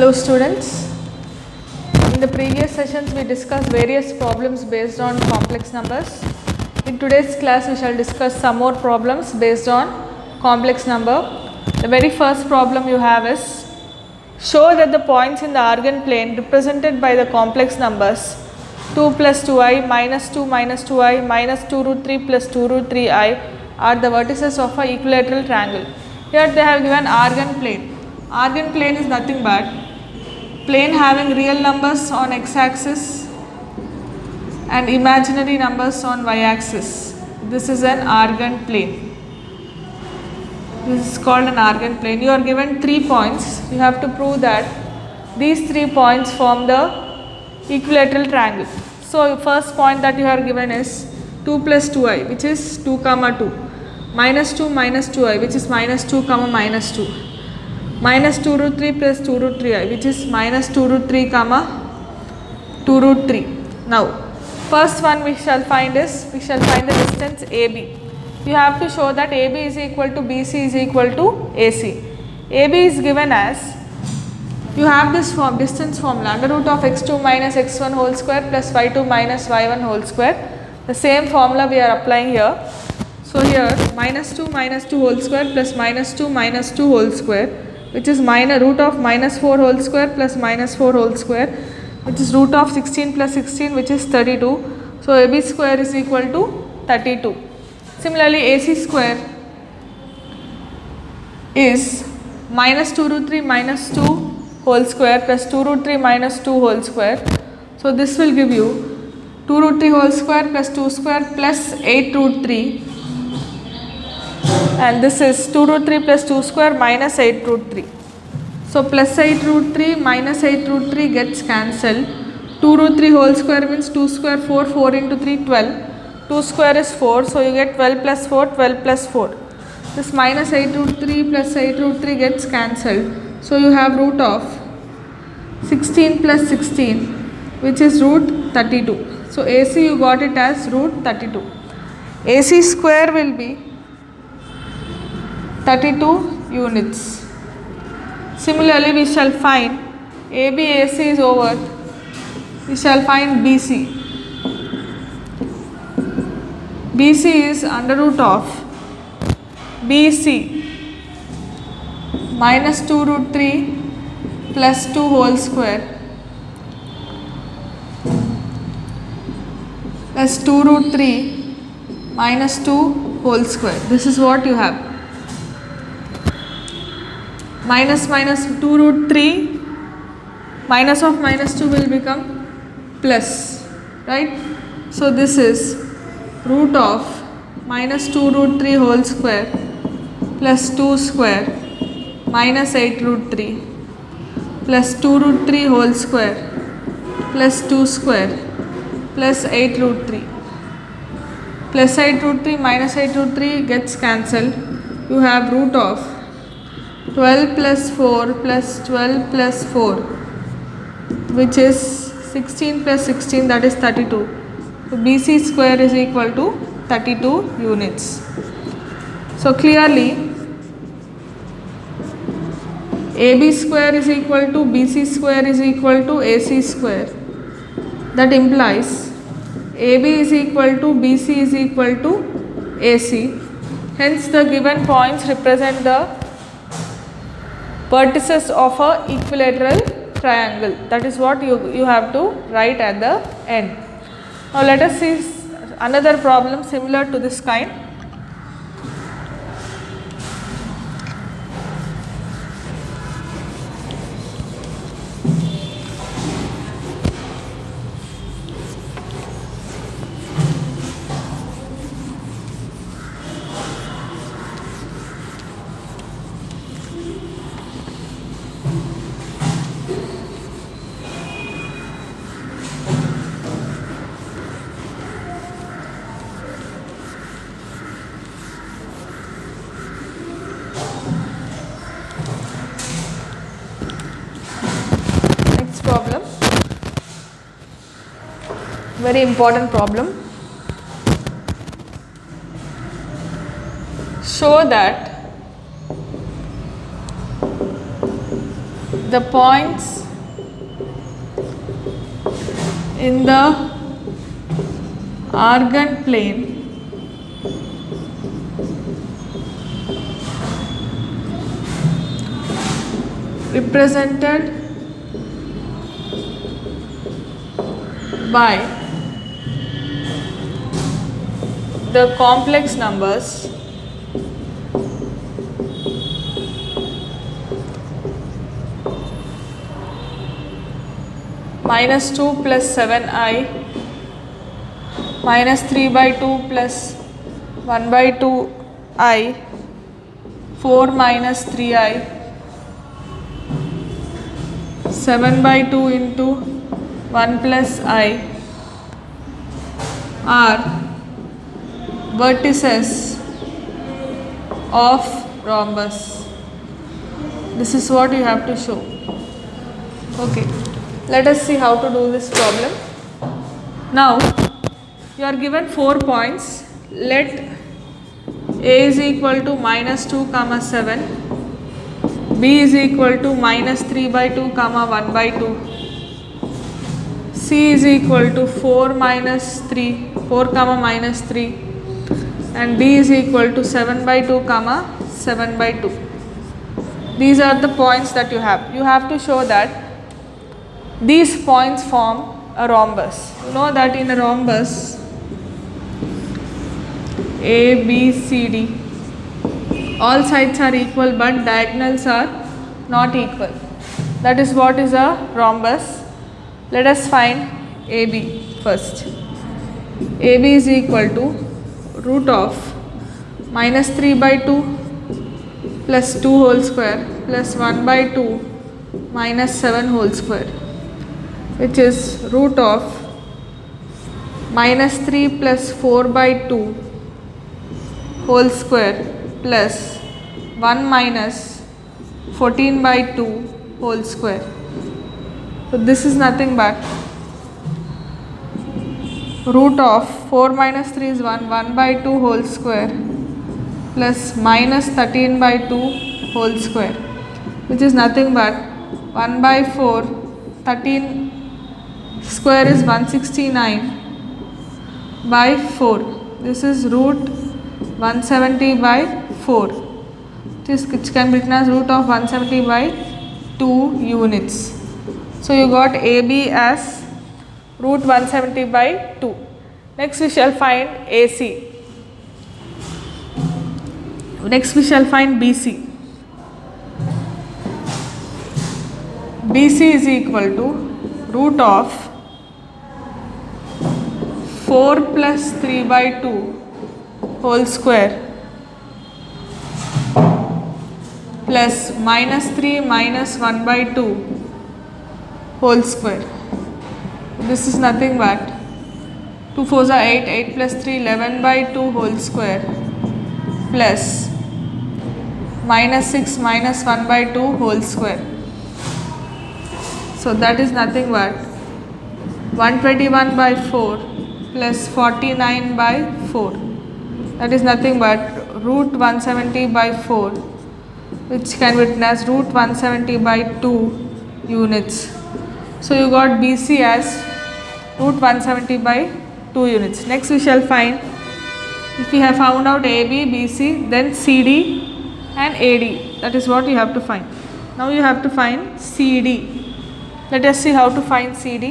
Hello students. In the previous sessions we discussed various problems based on complex numbers. In today's class we shall discuss some more problems based on complex number. The very first problem you have is show that the points in the Argand plane represented by the complex numbers 2 plus 2i minus 2 minus 2i minus 2 root 3 plus 2 root 3i are the vertices of a equilateral triangle. Here they have given Argand plane. Argand plane is nothing but plane having real numbers on x-axis and imaginary numbers on y-axis. This is an Argand plane. This is called an Argand plane. You are given 3 points. You have to prove that these 3 points form the equilateral triangle. So first point that you are given is 2 plus 2i, which is 2 comma 2, minus 2 minus 2i, which is minus 2 comma minus 2, minus 2 root 3 plus 2 root 3i, which is minus 2 root 3 comma 2 root 3. Now first one we shall find the distance AB. You have to show that AB is equal to BC is equal to AC. AB is given as, you have this form, distance formula, under root of x2 minus x1 whole square plus y2 minus y1 whole square. The same formula we are applying here. So here minus 2 whole square plus minus 2 whole square, which is root of minus 4 whole square plus minus 4 whole square, which is root of 16 plus 16, which is 32. So AB square is equal to 32. Similarly AC square is minus 2 root 3 minus 2 whole square plus 2 root 3 minus 2 whole square. So this will give you 2 root 3 whole square plus 2 square plus 8 root 3, and this is 2 root 3 plus 2 square minus 8 root 3. So plus 8 root 3 minus 8 root 3 gets cancelled. 2 root 3 whole square means 2 square 4, 4 into 3 12. 2 square is 4, so you get 12 plus 4, 12 plus 4. This minus 8 root 3 plus 8 root 3 gets cancelled. So you have root of 16 plus 16, which is root 32. So AC you got it as root 32. AC square will be 32 units. Similarly we shall find AB AC is over. We shall find BC. BC is under root of BC minus 2 root 3 plus 2 whole square plus 2 root 3 minus 2 whole square. This is what you have. Minus 2 root 3, minus of minus 2 will become plus, right? So this is root of minus 2 root 3 whole square plus 2 square minus 8 root 3 plus 2 root 3 whole square plus 2 square plus 8 root 3. Plus 8 root 3 minus 8 root 3 gets cancelled. You have root of 12 plus 4 plus 12 plus 4, which is 16 plus 16, that is 32. So BC square is equal to 32 units. So clearly AB square is equal to BC square is equal to AC square. That implies AB is equal to BC is equal to AC. Hence the given points represent the vertices of a equilateral triangle. That is what you have to write at the end. Now let us see another problem similar to this kind. Problem, very important problem. Show that the points in the Argand plane represented by the complex numbers -2 plus 7i, -3/2 plus 1/2i, 4 minus 3i, 7/2 into 1 plus I are vertices of rhombus. This is what you have to show. Okay, let us see how to do this problem. Now you are given 4 points. Let A is equal to -2 comma 7, B is equal to -3/2 comma 1/2, C is equal to 4 comma -3, and D is equal to 7/2 comma 7/2. These are the points that you have. You have to show that these points form a rhombus. You know that in a rhombus A, B, C, D, all sides are equal but diagonals are not equal. That is what is a rhombus. Let us find AB first. AB is equal to root of -3/2 plus 2 whole square plus 1/2 minus 7 whole square, which is root of -3 plus 4/2 whole square plus 1 minus 14/2 whole square. So this is nothing but root of 4 minus 3 is 1, 1/2 whole square plus minus 13/2 whole square, which is nothing but 1/4, 13 square is 169/4. This is root 170/4, which can be written as root of 170/2 units. So you got AB as root 170/2. Next we shall find AC. Next we shall find BC. BC is equal to root of 4 plus 3/2 whole square plus -3 minus 1/2 whole square. This is nothing but 2 4s are 8, 8 plus 3, 11/2 whole square plus -6 minus 1/2 whole square. So that is nothing but 121/4 plus 49/4. That is nothing but root 170/4, which can be written as root 170/2 units. So you got BC as root 170/2 units. Next we shall find, if we have found out AB, BC, then CD and AD. That is what you have to find. Now you have to find CD. Let us see how to find CD.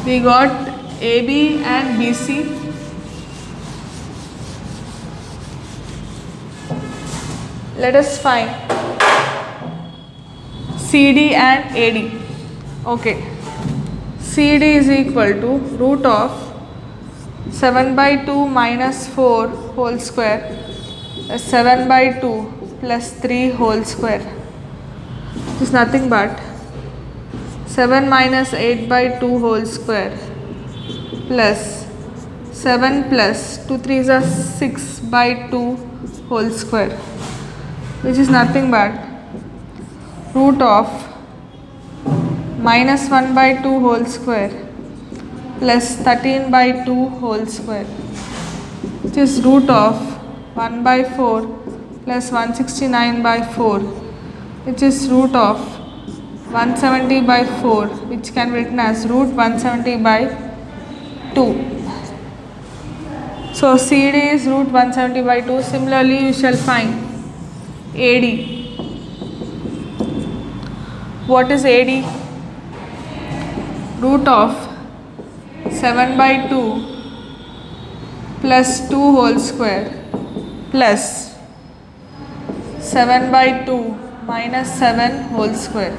We got AB and BC. Let us find CD and AD. Okay, CD is equal to root of 7/2 minus 4 whole square plus 7/2 plus 3 whole square. This is nothing but 7 minus 8/2 whole square plus 7 plus 2 3s are 6/2 whole square, which is nothing but root of -1/2 whole square plus 13 by 2 whole square, which is root of 1 by 4 plus 169 by 4, which is root of 170 by 4, which can be written as root 170 by 2. So CD is root 170 by 2. Similarly, you shall find AD. What is AD? Root of 7 by 2 plus 2 whole square plus 7 by 2 minus 7 whole square.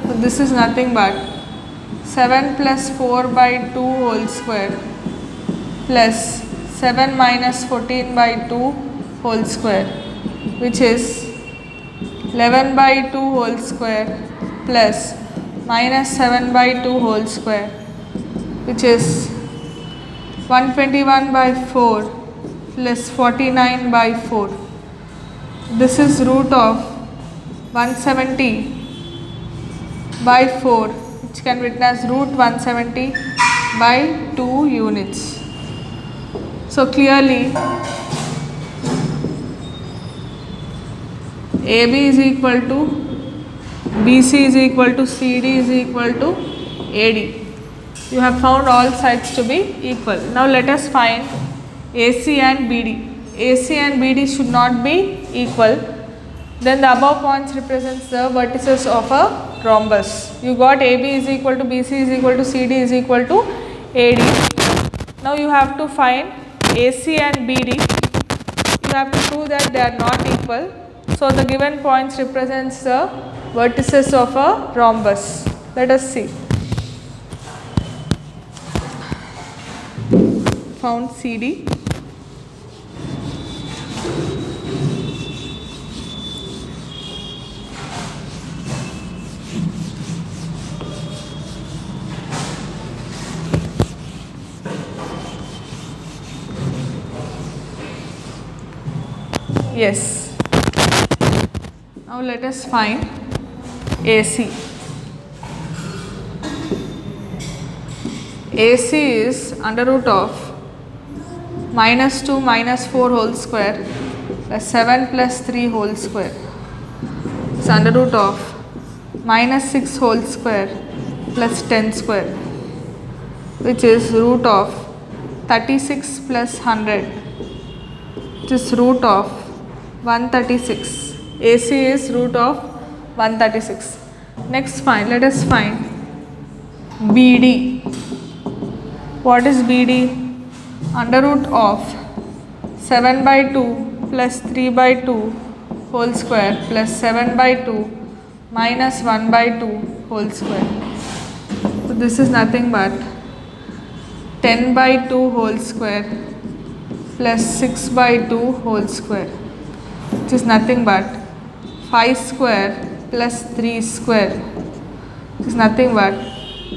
So this is nothing but 7 plus 4 by 2 whole square plus 7 minus 14 by 2 whole square, which is 11 by 2 whole square plus minus 7 by 2 whole square, which is 121 by 4 plus 49 by 4. This is root of 170 by 4, which can be written as root 170 by 2 units. So clearly AB is equal to BC is equal to CD is equal to AD. You have found all sides to be equal. Now let us find AC and BD. AC and BD should not be equal. Then the above points represents the vertices of a rhombus. You got AB is equal to BC is equal to CD is equal to AD. Now you have to find AC and BD. You have to prove that they are not equal. So the given points represents the vertices of a rhombus. Let us see. Found CD. Yes. Now let us find AC. AC is under root of minus 2 minus 4 whole square plus 7 plus 3 whole square. It's under root of minus 6 whole square plus 10 square, which is root of 36 plus 100, which is root of 136. AC is root of 136. Next let us find BD. What is BD? Under root of 7 by 2 plus 3 by 2 whole square plus 7 by 2 minus 1 by 2 whole square. So this is nothing but 10 by 2 whole square plus 6 by 2 whole square, which is nothing but 5 square plus 3 square, which is nothing but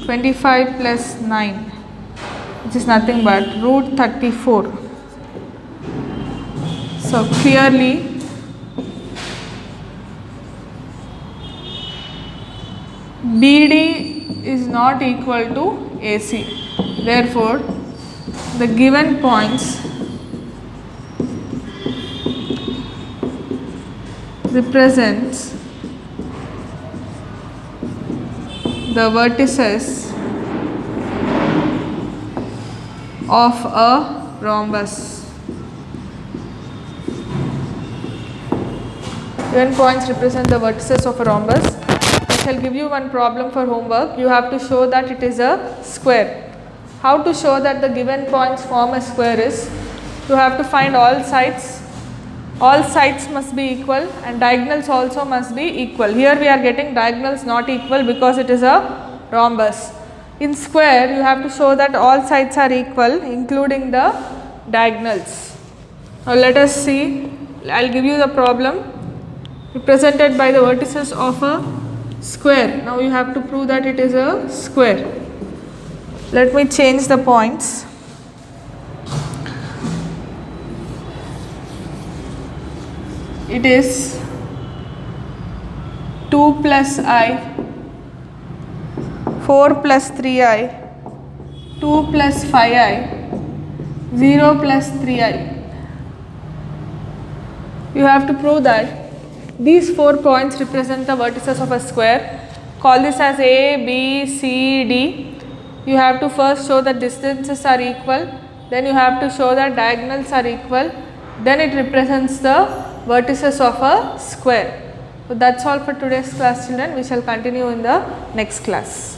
25 plus 9, which is nothing but root 34. So clearly BD is not equal to AC. Therefore, the given points represents the vertices of a rhombus. Given points represent the vertices of a rhombus. I shall give you one problem for homework. You have to show that it is a square. How to show that the given points form a square is, you have to find all sides. All sides must be equal and diagonals also must be equal. Here we are getting diagonals not equal because it is a rhombus. In square, you have to show that all sides are equal, including the diagonals. Now let us see. I will give you the problem represented by the vertices of a square. Now you have to prove that it is a square. Let me change the points. It is 2 plus I, 4 plus 3I, 2 plus 5i, 0 plus 3i. You have to prove that these 4 points represent the vertices of a square. Call this as A, B, C, D. You have to first show that distances are equal, then you have to show that diagonals are equal, then it represents the vertices of a square. So that's all for today's class, children. We shall continue in the next class.